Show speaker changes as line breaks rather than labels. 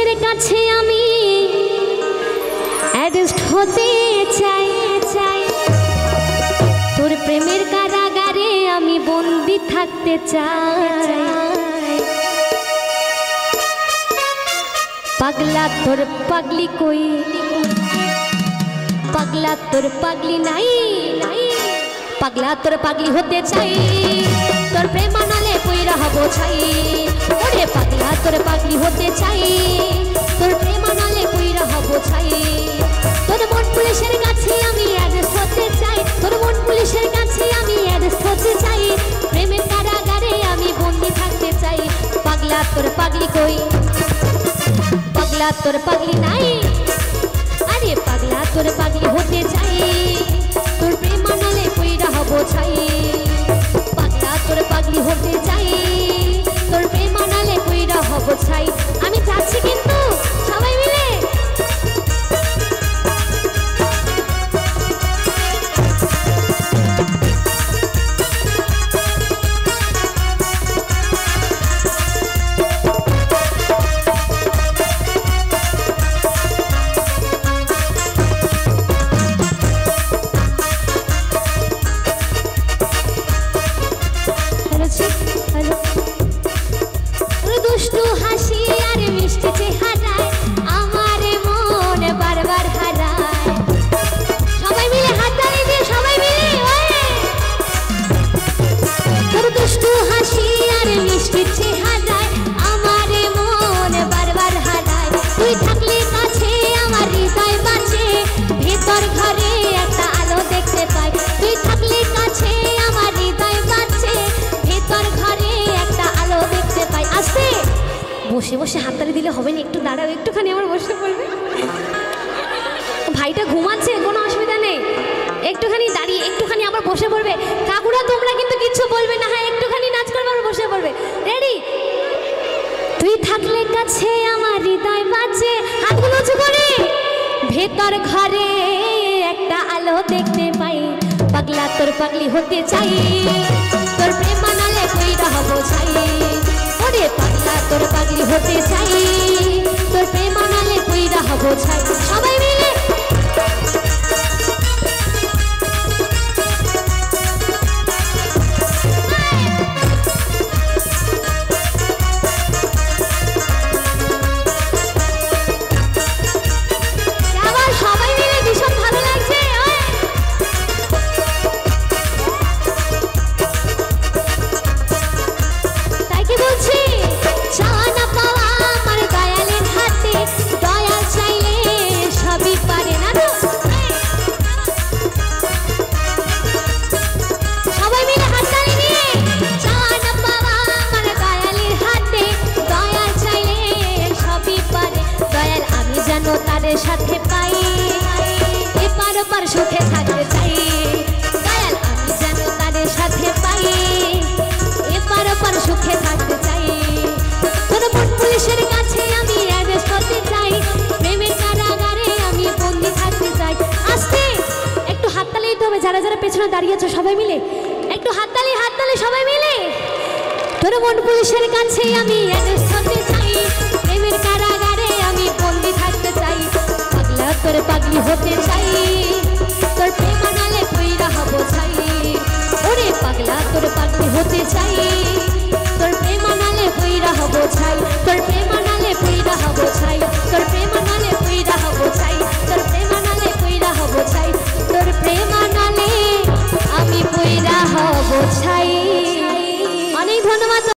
পুলিশের কাছে আমি অ্যারেস্ট হতে চাই চাই, তোর প্রেমের কারাগারে আমি বন্দি থাকতে চাই। পাগলা তোর পাগলি কই, পাগলা তোর পাগলি নাই নাই, পাগলা তোর পাগলি হতে চাই, তোর প্রেমানলে কইরা হব ছাই। ওরে পাগলা তোর পাগলি হতে চাই, তোর প্রেমানলে কইরা হব ছাই। তোর মন পুলিশের কাছে আমি অ্যারেস্ট হতে চাই, তোর মন পুলিশের কাছে আমি অ্যারেস্ট হতে চাই, প্রেমের কারাগারে আমি বন্দি থাকতে চাই। পাগলা তোর পাগলি কই, পাগলা তোর পাগলি নাই, আরে পাগলা তোর পাগলি হতে চাই, তোর প্রেমানলে কইরা হব ছাই। পাগলা তোর পাগলি হতে চাই, তোর প্রেমানলে কইরা হব ছাই। আমি যাচ্ছি কিন্তু সবাই মিলে। দুষ্টু হাসি আর মিষ্টি চেহারায় আমার মন বারবার হারায়। সবাই মিলে হাততালি দিয়ে সবাই মিলে। তোর দুষ্টু হাসি আর মিষ্টি চেহারায় আমার মন বারবার হারায়। তুই থাকলে কাছে আমার হৃদয় বাঁচে, ভেতর ঘরে একটা আলো দেখতে পাই। তুই থাকলে কাছে আমার হৃদয় বাঁচে, ভেতর ঘরে একটা আলো দেখতে পাই। আসতে বসে বসে হাততালি দিলে হবে না, একটু দাঁড়াও, একটুখানি আমার বসে পড়বে। ভাইটা ঘুমাচ্ছে, কোনো অসুবিধা নেই, একটুখানি দাঁড়িয়ে একটুখানি আবার বসে পড়বে। কাকুরা তোমরা কিন্তু কিচ্ছু বলবে না, হ্যাঁ একটুখানি নাচ করবে আর বসে পড়বে। রেডি? তুই থাকলে কাছে আমার হৃদয় বাজে, হাতগুলো উঁচু করে, ভেতর ঘরে একটা আলো দেখতে পাই। পাগলা তোর পাগলি হতে চাই, তোর প্রেমানলে কইরা হব ছাই। ওরে পাগলা তোর পাগলি হতে চাই, তোর প্রেমানলে কইরা হব ছাই। সবাই মিলে আবার সবাই মিলে ভীষণ ভালো লাগছে। তাই কি বলছি, চাওয়া পাওয়া আমার দয়ালের হাতে, দয়া চাইলে সবই পারে না তো। সবাই মিলে হাততালি দিয়ে। চাওয়া পাওয়া আমার দয়ালের হাতে, দয়া চাইলে সবই পারে। দয়াল আমি যেন তার সাথে পাই, এপার ওপার সুখে থাকতে চাই। দয়াল আমি যেন তার সাথে পাই, এপার ওপার সুখে থাকতে চাই। তোর মন পুলিশের কাছে আমি অ্যারেস্ট হতে চাই, প্রেমের কারাগারে আমি বন্দি থাকতে চাই। আসতে একটু হাততালি দিতে হবে, যারা যারা পেছনে দাঁড়িয়ে আছে সবাই মিলে একটু হাততালি, হাততালি সবাই মিলে। তোর মন পুলিশের কাছে আমি অ্যারেস্ট হতে চাই, প্রেমের কারাগারে আমি বন্দি থাকতে চাই। পাগলা তোর পাগলি হতে চাই,